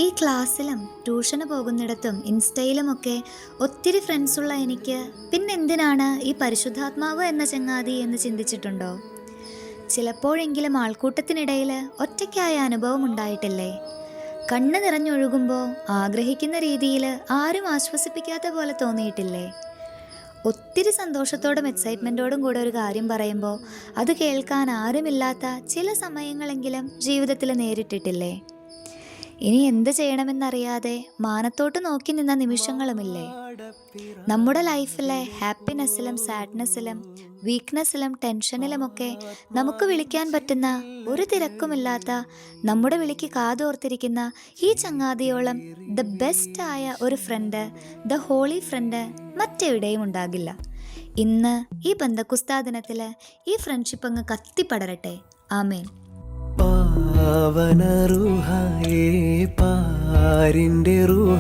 ഈ ക്ലാസ്സിലും ട്യൂഷന് പോകുന്നിടത്തും ഇൻസ്റ്റയിലുമൊക്കെ ഒത്തിരി ഫ്രണ്ട്സുള്ള എനിക്ക് പിന്നെന്തിനാണ് ഈ പരിശുദ്ധാത്മാവ് എന്ന ചങ്ങാതി എന്ന് ചിന്തിച്ചിട്ടുണ്ടോ? ചിലപ്പോഴെങ്കിലും ആൾക്കൂട്ടത്തിനിടയിൽ ഒറ്റയ്ക്കായ അനുഭവം ഉണ്ടായിട്ടില്ലേ? കണ്ണ് നിറഞ്ഞൊഴുകുമ്പോൾ ആഗ്രഹിക്കുന്ന രീതിയിൽ ആരും ആശ്വസിപ്പിക്കാത്ത പോലെ തോന്നിയിട്ടില്ലേ? ഒത്തിരി സന്തോഷത്തോടും എക്സൈറ്റ്മെൻറ്റോടും കൂടെ ഒരു കാര്യം പറയുമ്പോൾ അത് കേൾക്കാൻ ആരുമില്ലാത്ത ചില സമയങ്ങളെങ്കിലും ജീവിതത്തിൽ നേരിട്ടിട്ടില്ലേ? ഇനി എന്ത് ചെയ്യണമെന്നറിയാതെ മാനത്തോട്ട് നോക്കി നിന്ന നിമിഷങ്ങളുമില്ലേ? നമ്മുടെ ലൈഫിലെ ഹാപ്പിനെസ്സിലും സാഡ്നെസ്സിലും വീക്ക്നെസ്സിലും ടെൻഷനിലുമൊക്കെ നമുക്ക് വിളിക്കാൻ പറ്റുന്ന, ഒരു തിരക്കുമില്ലാത്ത, നമ്മുടെ വിളിക്ക് കാതോർത്തിരിക്കുന്ന ഈ ചങ്ങാതിയോളം ദ ബെസ്റ്റ് ആയ ഒരു ഫ്രണ്ട്, ദ ഹോളി ഫ്രണ്ട് മറ്റെവിടെയും ഉണ്ടാകില്ല. ഇന്ന് ഈ പെന്തക്കോസ്താ ദിനത്തിൽ ഈ ഫ്രണ്ട്ഷിപ്പ് അങ്ങ് കത്തിപ്പടരട്ടെ. ആമേൻ. പാവന റൂഹായേ പാരിൻ്റെ റൂഹ